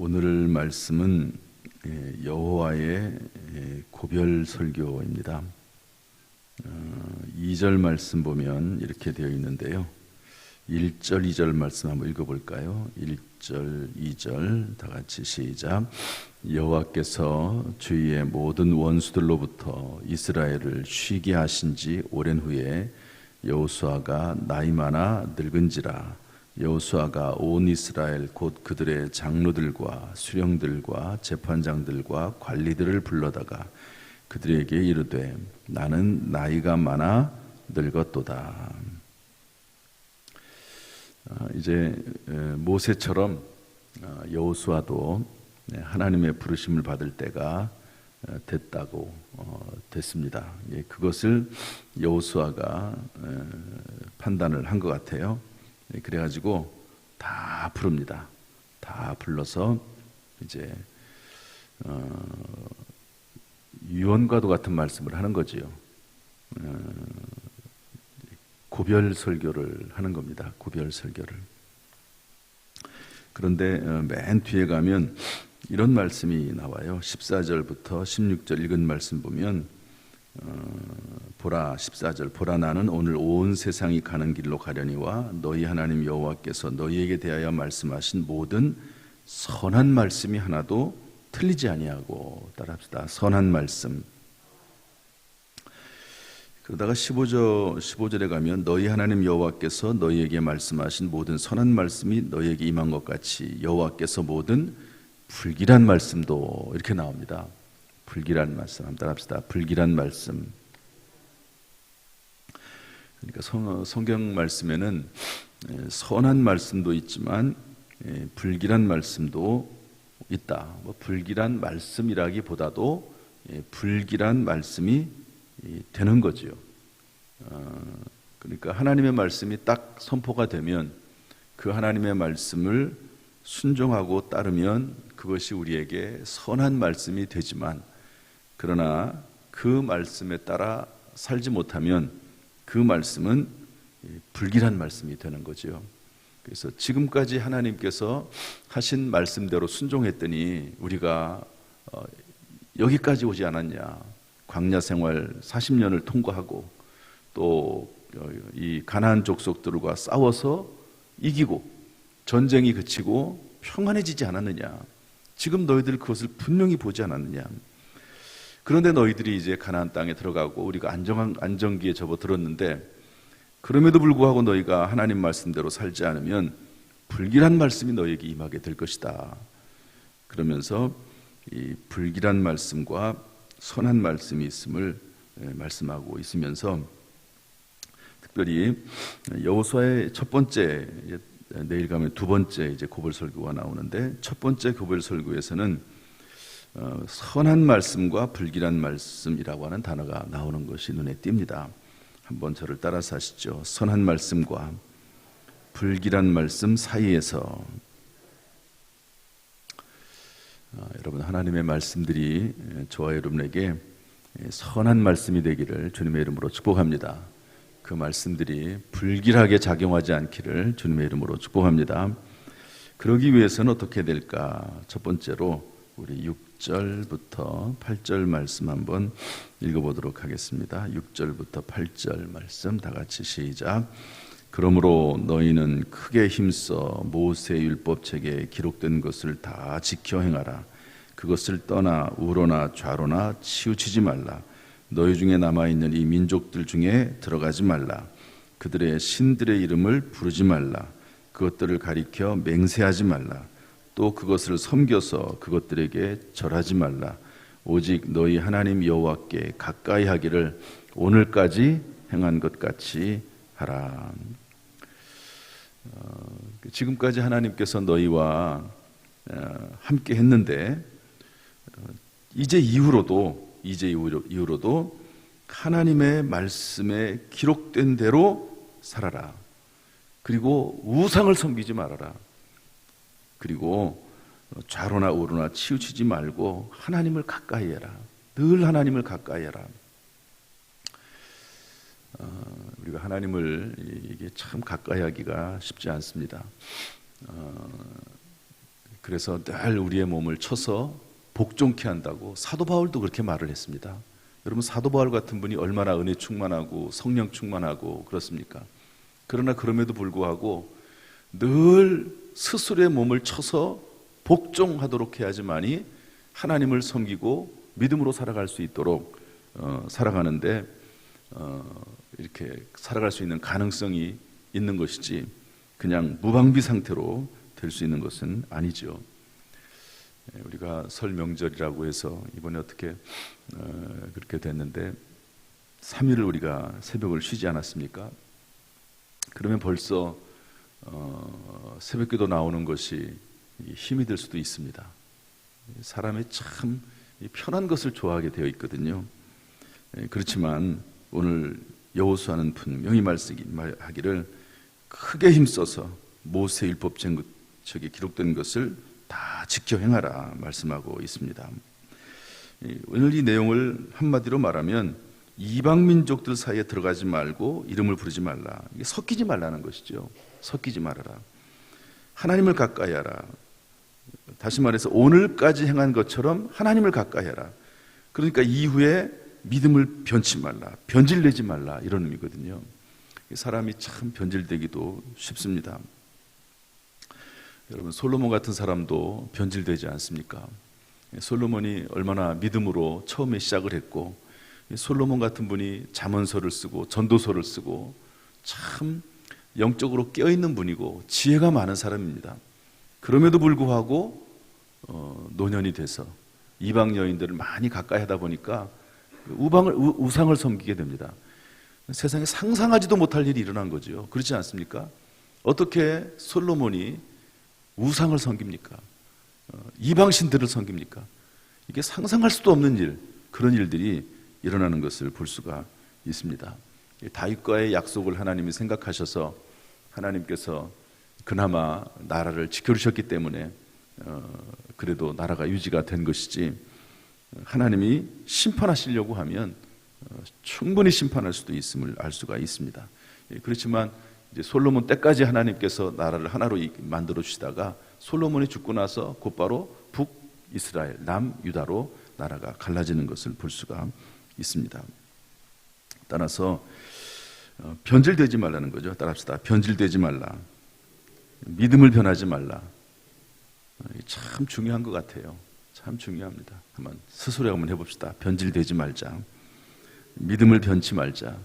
오늘 말씀은 여호와의 고별 설교입니다. 2절 말씀 보면 이렇게 되어 있는데요. 1절, 2절 말씀 한번 읽어볼까요? 1절, 2절 다 같이 시작. 여호와께서 주위의 모든 원수들로부터 이스라엘을 쉬게 하신 지 오랜 후에 여호수아가 나이 많아 늙은지라 여호수아가 온 이스라엘 곧 그들의 장로들과 수령들과 재판장들과 관리들을 불러다가 그들에게 이르되 나는 나이가 많아 늙었도다. 이제 모세처럼 여호수아도 하나님의 부르심을 받을 때가 됐다고 됐습니다. 그것을 여호수아가 판단을 한 것 같아요. 그래가지고 다 부릅니다. 다 불러서 이제 유언과도 같은 말씀을 하는 거지요. 고별 설교를 하는 겁니다. 고별 설교를. 그런데 맨 뒤에 가면 이런 말씀이 나와요. 14절부터 16절 읽은 말씀 보면 보라 14절 보라 나는 오늘 온 세상이 가는 길로 가려니와 너희 하나님 여호와께서 너희에게 대하여 말씀하신 모든 선한 말씀이 하나도 틀리지 아니하고 따라합시다. 선한 말씀. 그러다가 15절에 가면 너희 하나님 여호와께서 너희에게 말씀하신 모든 선한 말씀이 너희에게 임한 것 같이 여호와께서 모든 불길한 말씀도 이렇게 나옵니다. 불길한 말씀 한번 따라합시다. 불길한 말씀. 그러니까 성경 말씀에는 선한 말씀도 있지만 불길한 말씀도 있다. 불길한 말씀이라기보다도 불길한 말씀이 되는 거지요. 그러니까 하나님의 말씀이 딱 선포가 되면 그 하나님의 말씀을 순종하고 따르면 그것이 우리에게 선한 말씀이 되지만 그러나 그 말씀에 따라 살지 못하면 그 말씀은 불길한 말씀이 되는 거죠. 그래서 지금까지 하나님께서 하신 말씀대로 순종했더니 우리가 여기까지 오지 않았냐. 광야 생활 40년을 통과하고 또 이 가나안 족속들과 싸워서 이기고 전쟁이 그치고 평안해지지 않았느냐. 지금 너희들 그것을 분명히 보지 않았느냐. 그런데 너희들이 이제 가나안 땅에 들어가고 우리가 안정기에 접어들었는데 그럼에도 불구하고 너희가 하나님 말씀대로 살지 않으면 불길한 말씀이 너희에게 임하게 될 것이다. 그러면서 이 불길한 말씀과 선한 말씀이 있음을 말씀하고 있으면서 특별히 여호수아의 첫 번째 내일 가면 두 번째 이제 고별 설교가 나오는데 첫 번째 고별 설교에서는 선한 말씀과 불길한 말씀이라고 하는 단어가 나오는 것이 눈에 띕니다. 한번 저를 따라서 하시죠. 선한 말씀과 불길한 말씀 사이에서 여러분 하나님의 말씀들이 저와 여러분에게 선한 말씀이 되기를 주님의 이름으로 축복합니다. 그 말씀들이 불길하게 작용하지 않기를 주님의 이름으로 축복합니다. 그러기 위해서는 어떻게 될까? 첫 번째로 우리 6절부터 8절 말씀 한번 읽어보도록 하겠습니다. 6절부터 8절 말씀 다 같이 시작. 그러므로 너희는 크게 힘써 모세 율법책에 기록된 것을 다 지켜 행하라. 그것을 떠나 우로나 좌로나 치우치지 말라. 너희 중에 남아있는 이 민족들 중에 들어가지 말라. 그들의 신들의 이름을 부르지 말라. 그것들을 가리켜 맹세하지 말라. 또 그것을 섬겨서 그것들에게 절하지 말라. 오직 너희 하나님 여호와께 가까이 하기를 오늘까지 행한 것 같이 하라. 지금까지 하나님께서 너희와 함께 했는데 이제 이후로도 하나님의 말씀에 기록된 대로 살아라. 그리고 우상을 섬기지 말아라. 그리고 좌로나 우로나 치우치지 말고 하나님을 가까이 해라. 늘 하나님을 가까이 해라. 우리가 하나님을 이게 참 가까이 하기가 쉽지 않습니다. 그래서 늘 우리의 몸을 쳐서 복종케 한다고 사도 바울도 그렇게 말을 했습니다. 여러분, 사도 바울 같은 분이 얼마나 은혜 충만하고 성령 충만하고 그렇습니까? 그러나 그럼에도 불구하고 늘 스스로의 몸을 쳐서 복종하도록 해야지만이 하나님을 섬기고 믿음으로 살아갈 수 있도록 살아가는데 이렇게 살아갈 수 있는 가능성이 있는 것이지, 그냥 무방비 상태로 될 수 있는 것은 아니죠. 우리가 설 명절이라고 해서 이번에 어떻게 그렇게 됐는데 3일을 우리가 새벽을 쉬지 않았습니까? 그러면 벌써 새벽기도 나오는 것이 힘이 들 수도 있습니다. 사람이 참 편한 것을 좋아하게 되어 있거든요. 그렇지만 오늘 여호수아는 분명히 말하기를 크게 힘써서 모세 율법책에 기록된 것을 다 지켜 행하라 말씀하고 있습니다. 오늘 이 내용을 한마디로 말하면 이방 민족들 사이에 들어가지 말고 이름을 부르지 말라. 이게 섞이지 말라는 것이죠. 섞이지 말아라. 하나님을 가까이 하라. 다시 말해서 오늘까지 행한 것처럼 하나님을 가까이 하라. 그러니까 이후에 믿음을 변치 말라, 변질내지 말라, 이런 의미거든요. 사람이 참 변질되기도 쉽습니다. 여러분, 솔로몬 같은 사람도 변질되지 않습니까? 솔로몬이 얼마나 믿음으로 처음에 시작을 했고, 솔로몬 같은 분이 잠언서를 쓰고 전도서를 쓰고 참 영적으로 깨어있는 분이고 지혜가 많은 사람입니다. 그럼에도 불구하고 노년이 돼서 이방 여인들을 많이 가까이 하다 보니까 우상을 섬기게 됩니다. 세상에 상상하지도 못할 일이 일어난 거죠. 그렇지 않습니까? 어떻게 솔로몬이 우상을 섬깁니까? 이방신들을 섬깁니까? 이게 상상할 수도 없는 일, 그런 일들이 일어나는 것을 볼 수가 있습니다. 다윗과의 약속을 하나님이 생각하셔서 하나님께서 그나마 나라를 지켜주셨기 때문에 그래도 나라가 유지가 된 것이지, 하나님이 심판하시려고 하면 충분히 심판할 수도 있음을 알 수가 있습니다. 그렇지만 이제 솔로몬 때까지 하나님께서 나라를 하나로 만들어 주시다가 솔로몬이 죽고 나서 곧바로 북이스라엘, 남유다로 나라가 갈라지는 것을 볼 수가 있습니다. 따라서 변질되지 말라는 거죠. 따라합시다. 변질되지 말라. 믿음을 변하지 말라. 참 중요한 것 같아요. 참 중요합니다. 한번 스스로 한번 해봅시다. 변질되지 말자. 믿음을 변치 말자.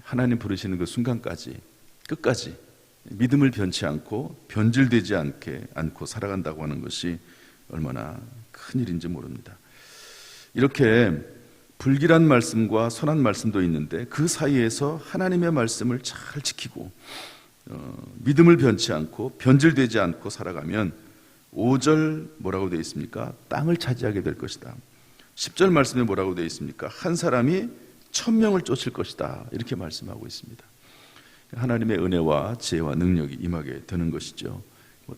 하나님 부르시는 그 순간까지, 끝까지 믿음을 변치 않고 변질되지 않고 살아간다고 하는 것이 얼마나 큰 일인지 모릅니다. 이렇게 불길한 말씀과 선한 말씀도 있는데 그 사이에서 하나님의 말씀을 잘 지키고 믿음을 변치 않고 변질되지 않고 살아가면 5절 뭐라고 되어 있습니까? 땅을 차지하게 될 것이다. 10절 말씀에 뭐라고 되어 있습니까? 한 사람이 1000명을 쫓을 것이다. 이렇게 말씀하고 있습니다. 하나님의 은혜와 지혜와 능력이 임하게 되는 것이죠.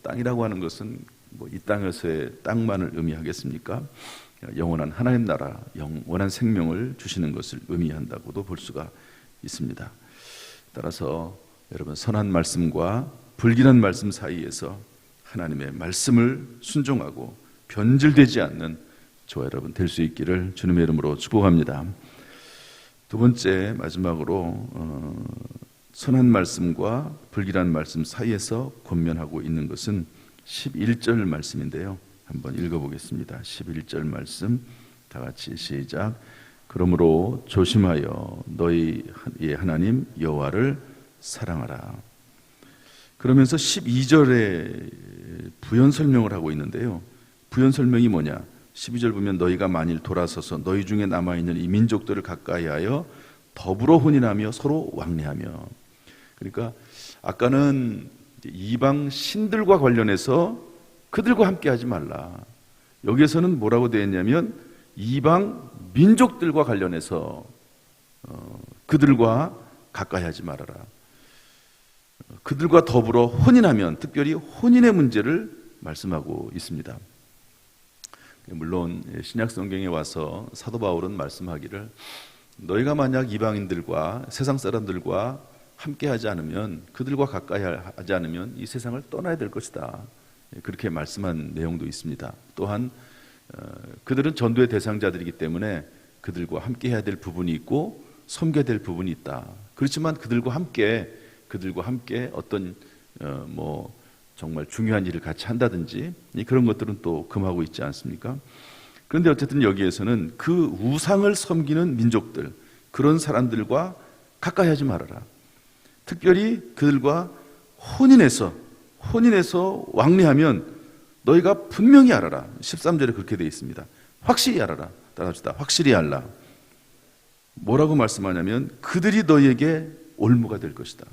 땅이라고 하는 것은 이 땅에서의 땅만을 의미하겠습니까? 영원한 하나님 나라, 영원한 생명을 주시는 것을 의미한다고도 볼 수가 있습니다. 따라서 여러분, 선한 말씀과 불길한 말씀 사이에서 하나님의 말씀을 순종하고 변질되지 않는 저와 여러분 될 수 있기를 주님의 이름으로 축복합니다. 두 번째, 마지막으로 선한 말씀과 불길한 말씀 사이에서 권면하고 있는 것은 11절 말씀인데요. 한번 읽어보겠습니다. 11절 말씀 다 같이 시작. 그러므로 조심하여 너희의 하나님 여호와를 사랑하라. 그러면서 12절에 부연 설명을 하고 있는데요. 부연 설명이 뭐냐? 12절 보면 너희가 만일 돌아서서 너희 중에 남아있는 이 민족들을 가까이하여 더불어 혼인하며 서로 왕래하며. 그러니까 아까는 이방 신들과 관련해서 그들과 함께 하지 말라. 여기에서는 뭐라고 되어 있냐면 이방 민족들과 관련해서 그들과 가까이 하지 말아라. 그들과 더불어 혼인하면, 특별히 혼인의 문제를 말씀하고 있습니다. 물론 신약 성경에 와서 사도 바울은 말씀하기를 너희가 만약 이방인들과 세상 사람들과 함께 하지 않으면, 그들과 가까이 하지 않으면 이 세상을 떠나야 될 것이다. 그렇게 말씀한 내용도 있습니다. 또한 그들은 전도의 대상자들이기 때문에 그들과 함께 해야 될 부분이 있고 섬겨야 될 부분이 있다. 그렇지만 그들과 함께 어떤 정말 중요한 일을 같이 한다든지 그런 것들은 또 금하고 있지 않습니까? 그런데 어쨌든 여기에서는 그 우상을 섬기는 민족들, 그런 사람들과 가까이 하지 말아라. 특별히 그들과 혼인해서 왕래하면 너희가 분명히 알아라. 13절에 그렇게 되어 있습니다. 확실히 알아라. 따라합시다. 확실히 알라. 뭐라고 말씀하냐면 그들이 너희에게 올무가 될 것이다.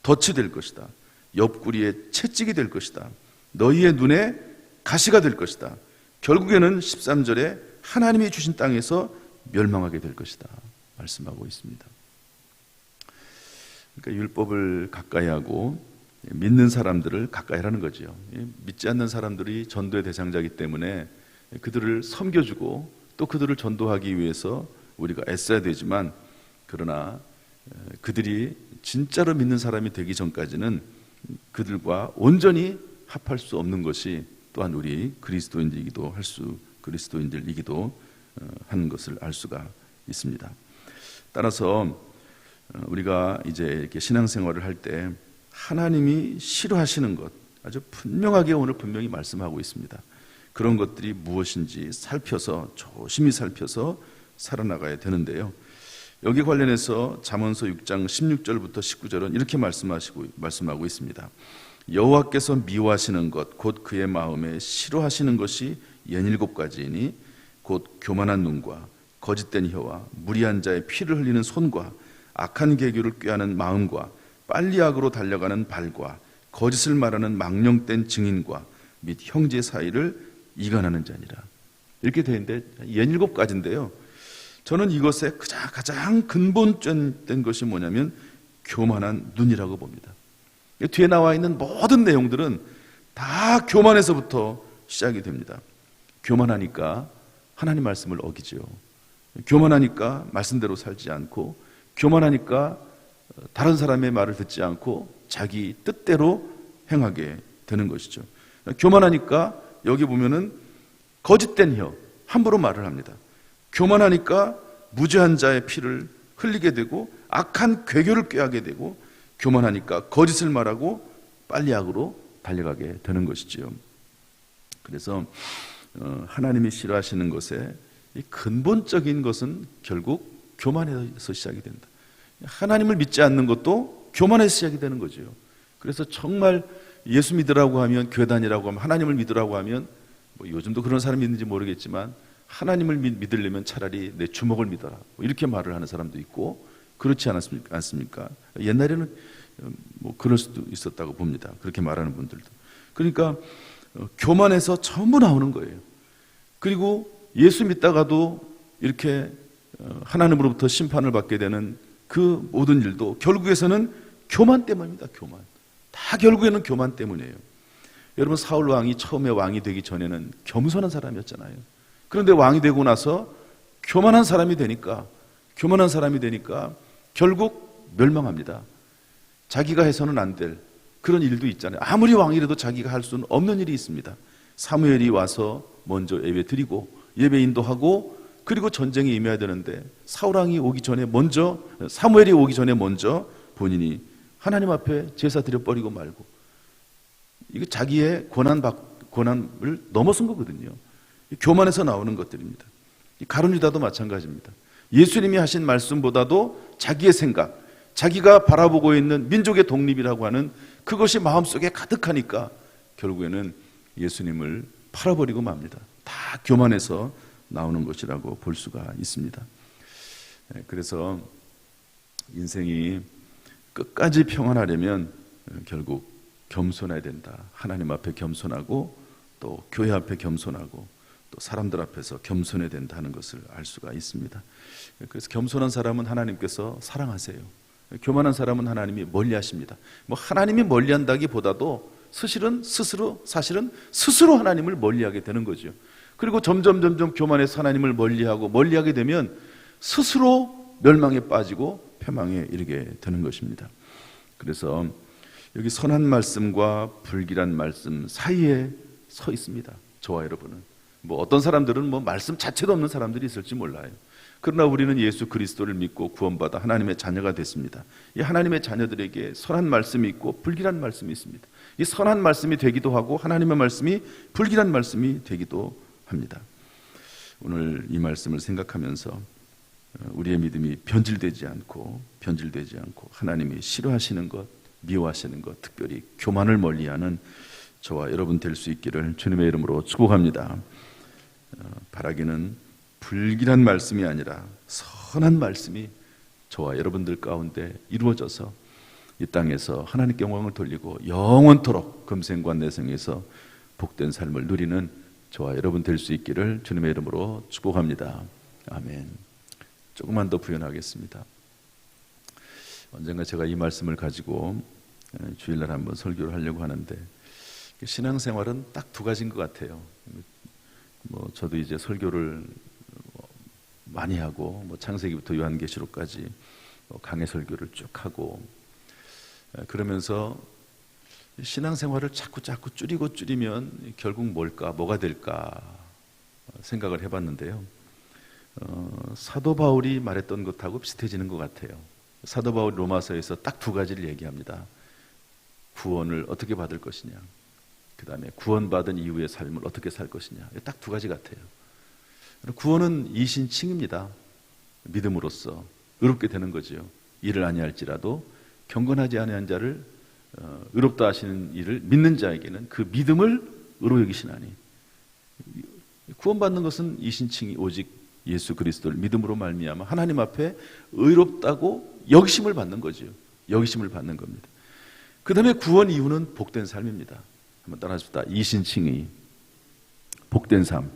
덫이 될 것이다. 옆구리에 채찍이 될 것이다. 너희의 눈에 가시가 될 것이다. 결국에는 13절에 하나님이 주신 땅에서 멸망하게 될 것이다. 말씀하고 있습니다. 그러니까 율법을 가까이 하고 믿는 사람들을 가까이 하라는 거죠. 믿지 않는 사람들이 전도의 대상자이기 때문에 그들을 섬겨주고 또 그들을 전도하기 위해서 우리가 애써야 되지만, 그러나 그들이 진짜로 믿는 사람이 되기 전까지는 그들과 온전히 합할 수 없는 것이 또한 우리 그리스도인들이기도 하는 것을 알 수가 있습니다. 따라서 우리가 이제 이렇게 신앙생활을 할 때 하나님이 싫어하시는 것 아주 분명하게 오늘 분명히 말씀하고 있습니다. 그런 것들이 무엇인지 조심히 살펴서 살아나가야 되는데요. 여기 관련해서 잠언서 6장 16절부터 19절은 이렇게 말씀하고 있습니다. 여호와께서 미워하시는 것 곧 그의 마음에 싫어하시는 것이 67가지이니 곧 교만한 눈과 거짓된 혀와 무리한 자의 피를 흘리는 손과 악한 계교를 꾀하는 마음과 빨리악으로 달려가는 발과 거짓을 말하는 망령된 증인과 및 형제 사이를 이간하는 자니라. 이렇게 되어 있는데 67가지인데요. 저는 이것의 가장 근본된 것이 뭐냐면 교만한 눈이라고 봅니다. 뒤에 나와 있는 모든 내용들은 다 교만에서부터 시작이 됩니다. 교만하니까 하나님 말씀을 어기죠. 교만하니까 말씀대로 살지 않고, 교만하니까 다른 사람의 말을 듣지 않고 자기 뜻대로 행하게 되는 것이죠. 교만하니까 여기 보면은 거짓된 혀, 함부로 말을 합니다. 교만하니까 무죄한 자의 피를 흘리게 되고 악한 괴교를 꾀하게 되고, 교만하니까 거짓을 말하고 빨리악으로 달려가게 되는 것이지요. 그래서 하나님이 싫어하시는 것의 이 근본적인 것은 결국 교만에서 시작이 된다. 하나님을 믿지 않는 것도 교만에서 시작이 되는 거죠. 그래서 정말 예수 믿으라고 하면, 교회 다니라고 하면, 하나님을 믿으라고 하면, 요즘도 그런 사람이 있는지 모르겠지만 하나님을 믿으려면 차라리 내 주먹을 믿어라, 이렇게 말을 하는 사람도 있고, 그렇지 않습니까? 옛날에는 그럴 수도 있었다고 봅니다. 그렇게 말하는 분들도. 그러니까 교만에서 전부 나오는 거예요. 그리고 예수 믿다가도 이렇게 하나님으로부터 심판을 받게 되는 그 모든 일도 결국에서는 교만 때문입니다. 교만. 다 결국에는 교만 때문이에요. 여러분, 사울 왕이 처음에 왕이 되기 전에는 겸손한 사람이었잖아요. 그런데 왕이 되고 나서 교만한 사람이 되니까 결국 멸망합니다. 자기가 해서는 안 될 그런 일도 있잖아요. 아무리 왕이라도 자기가 할 수는 없는 일이 있습니다. 사무엘이 와서 먼저 예배 드리고 예배 인도하고, 그리고 전쟁에 임해야 되는데 사무엘이 오기 전에 먼저 본인이 하나님 앞에 제사 드려버리고 말고, 이거 자기의 권한을 넘어선 거거든요. 교만에서 나오는 것들입니다. 가룟 유다도 마찬가지입니다. 예수님이 하신 말씀보다도 자기의 생각, 자기가 바라보고 있는 민족의 독립이라고 하는 그것이 마음속에 가득하니까 결국에는 예수님을 팔아버리고 맙니다. 다 교만에서 나오는 것이라고 볼 수가 있습니다. 그래서 인생이 끝까지 평안하려면 결국 겸손해야 된다. 하나님 앞에 겸손하고 또 교회 앞에 겸손하고 또 사람들 앞에서 겸손해야 된다는 것을 알 수가 있습니다. 그래서 겸손한 사람은 하나님께서 사랑하세요. 교만한 사람은 하나님이 멀리하십니다. 하나님이 멀리한다기보다도 사실은 스스로 하나님을 멀리하게 되는 거죠. 그리고 점점 교만해서 하나님을 멀리하게 되면 스스로 멸망에 빠지고 패망에 이르게 되는 것입니다. 그래서 여기 선한 말씀과 불길한 말씀 사이에 서 있습니다. 저와 여러분은. 어떤 사람들은 말씀 자체도 없는 사람들이 있을지 몰라요. 그러나 우리는 예수 그리스도를 믿고 구원받아 하나님의 자녀가 됐습니다. 이 하나님의 자녀들에게 선한 말씀이 있고 불길한 말씀이 있습니다. 이 선한 말씀이 되기도 하고 하나님의 말씀이 불길한 말씀이 되기도 합니다. 오늘 이 말씀을 생각하면서 우리의 믿음이 변질되지 않고 하나님이 싫어하시는 것, 미워하시는 것, 특별히 교만을 멀리하는 저와 여러분 될 수 있기를 주님의 이름으로 축복합니다. 바라기는 불길한 말씀이 아니라 선한 말씀이 저와 여러분들 가운데 이루어져서 이 땅에서 하나님께 영광을 돌리고 영원토록 금생과 내생에서 복된 삶을 누리는 저와 여러분 될 수 있기를 주님의 이름으로 축복합니다. 아멘. 조금만 더 부연하겠습니다. 언젠가 제가 이 말씀을 가지고 주일날 한번 설교를 하려고 하는데 신앙생활은 딱 두 가지인 것 같아요. 저도 이제 설교를 많이 하고 창세기부터 요한계시록까지 강해 설교를 쭉 하고 그러면서 신앙생활을 자꾸 줄이면 결국 뭐가 될까 생각을 해봤는데요. 사도 바울이 말했던 것하고 비슷해지는 것 같아요. 사도 바울 로마서에서 딱 두 가지를 얘기합니다. 구원을 어떻게 받을 것이냐, 그 다음에 구원받은 이후의 삶을 어떻게 살 것이냐. 딱 두 가지 같아요. 구원은 이신칭입니다. 믿음으로써 의롭게 되는 거죠. 일을 아니할지라도 경건하지 아니한 자를 의롭다 하시는 일을 믿는 자에게는 그 믿음을 의로 여기시나니. 구원받는 것은 이신칭이 오직 예수 그리스도를 믿음으로 말미암아 하나님 앞에 의롭다고 여기심을 받는 거죠. 여기심을 받는 겁니다. 그 다음에 구원 이후는 복된 삶입니다. 한번 따라합시다. 이신칭의 복된 삶.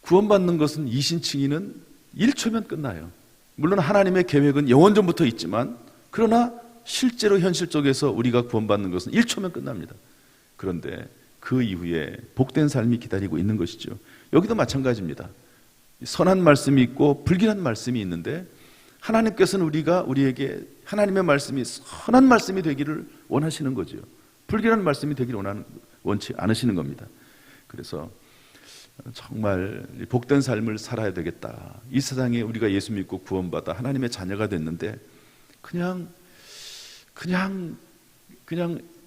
구원받는 것은 이신칭의는 1초면 끝나요. 물론 하나님의 계획은 영원전부터 있지만 그러나 실제로 현실 속에서 우리가 구원받는 것은 1초면 끝납니다. 그런데 그 이후에 복된 삶이 기다리고 있는 것이죠. 여기도 마찬가지입니다. 선한 말씀이 있고 불길한 말씀이 있는데 하나님께서는 우리에게 하나님의 말씀이 선한 말씀이 되기를 원하시는 거죠. 불길한 말씀이 되기를 원치 않으시는 겁니다. 그래서 정말 복된 삶을 살아야 되겠다. 이 세상에 우리가 예수 믿고 구원받아 하나님의 자녀가 됐는데 그냥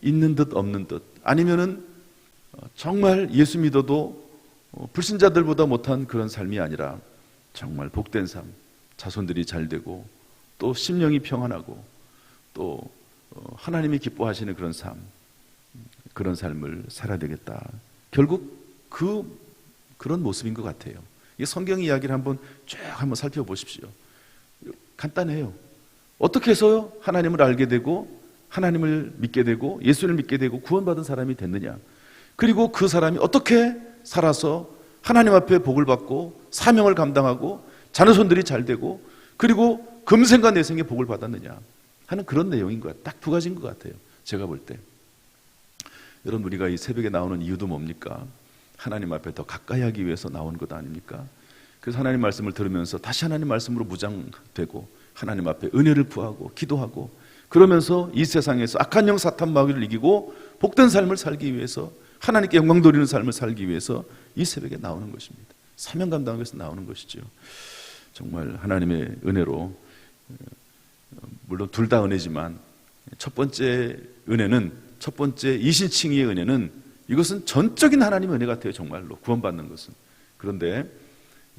있는 듯 없는 듯, 아니면은 정말 예수 믿어도 불신자들보다 못한 그런 삶이 아니라 정말 복된 삶, 자손들이 잘 되고 또 심령이 평안하고 또 하나님이 기뻐하시는 그런 삶, 그런 삶을 살아야 되겠다. 결국 그런 모습인 것 같아요. 이 성경 이야기를 한번 살펴보십시오. 간단해요. 어떻게 해서 하나님을 알게 되고 하나님을 믿게 되고 예수를 믿게 되고 구원받은 사람이 됐느냐, 그리고 그 사람이 어떻게 살아서 하나님 앞에 복을 받고 사명을 감당하고 자녀손들이 잘 되고 그리고 금생과 내생의 복을 받았느냐 하는 그런 내용인 것 같아요. 딱 두 가지인 것 같아요. 제가 볼 때. 여러분, 우리가 이 새벽에 나오는 이유도 뭡니까? 하나님 앞에 더 가까이 하기 위해서 나온 것 아닙니까? 그래서 하나님 말씀을 들으면서 다시 하나님 말씀으로 무장되고 하나님 앞에 은혜를 구하고 기도하고 그러면서 이 세상에서 악한 영 사탄 마귀를 이기고 복된 삶을 살기 위해서 하나님께 영광 돌리는 삶을 살기 위해서 이 새벽에 나오는 것입니다. 사명 감당하기 위해서 나오는 것이죠. 정말 하나님의 은혜로, 물론 둘 다 은혜지만 첫 번째 은혜는, 첫 번째 이신칭의의 은혜는 이것은 전적인 하나님의 은혜 같아요. 정말로 구원받는 것은. 그런데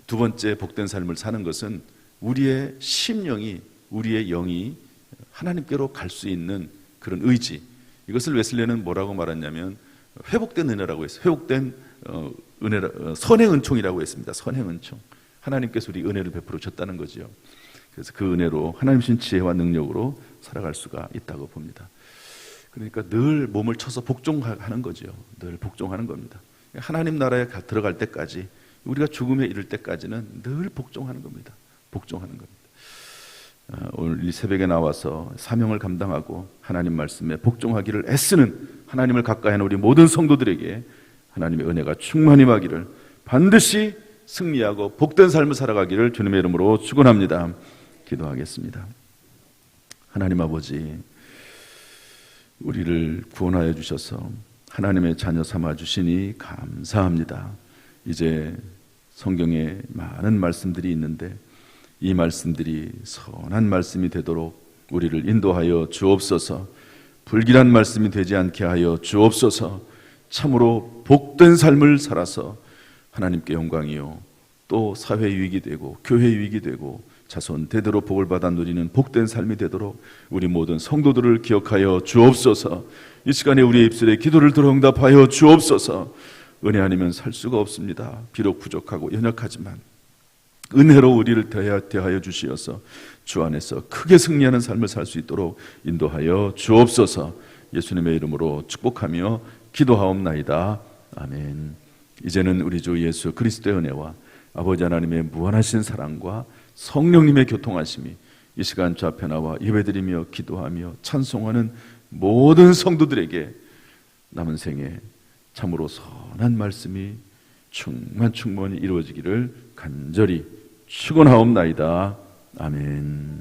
두 번째 복된 삶을 사는 것은 우리의 심령이, 우리의 영이 하나님께로 갈 수 있는 그런 의지, 이것을 웨슬레는 뭐라고 말했냐면 회복된 은혜라고 했어요. 회복된 선의 은총이라고 했습니다. 선의 은총. 하나님께서 우리 은혜를 베풀어 줬다는 거죠. 그래서 그 은혜로 하나님 신 지혜와 능력으로 살아갈 수가 있다고 봅니다. 그러니까 늘 몸을 쳐서 복종하는 거죠. 늘 복종하는 겁니다. 하나님 나라에 들어갈 때까지, 우리가 죽음에 이를 때까지는 늘 복종하는 겁니다. 복종하는 겁니다. 오늘 이 새벽에 나와서 사명을 감당하고 하나님 말씀에 복종하기를 애쓰는 하나님을 가까이 하는 우리 모든 성도들에게 하나님의 은혜가 충만히 임하기를, 반드시 승리하고 복된 삶을 살아가기를 주님의 이름으로 축원합니다. 기도하겠습니다. 하나님 아버지, 우리를 구원하여 주셔서 하나님의 자녀 삼아 주시니 감사합니다. 이제 성경에 많은 말씀들이 있는데 이 말씀들이 선한 말씀이 되도록 우리를 인도하여 주옵소서. 불길한 말씀이 되지 않게 하여 주옵소서. 참으로 복된 삶을 살아서 하나님께 영광이요 또 사회 유익이 되고 교회 유익이 되고 자손 대대로 복을 받아 누리는 복된 삶이 되도록 우리 모든 성도들을 기억하여 주옵소서. 이 시간에 우리의 입술에 기도를 들어 응답하여 주옵소서. 은혜 아니면 살 수가 없습니다. 비록 부족하고 연약하지만 은혜로 우리를 대하여 주시어서 주 안에서 크게 승리하는 삶을 살 수 있도록 인도하여 주옵소서. 예수님의 이름으로 축복하며 기도하옵나이다. 아멘. 이제는 우리 주 예수 그리스도의 은혜와 아버지 하나님의 무한하신 사랑과 성령님의 교통하심이 이 시간 주 앞에 나와 예배드리며 기도하며 찬송하는 모든 성도들에게 남은 생에 참으로 선한 말씀이 충만히 이루어지기를 간절히 축원하옵나이다. 아멘.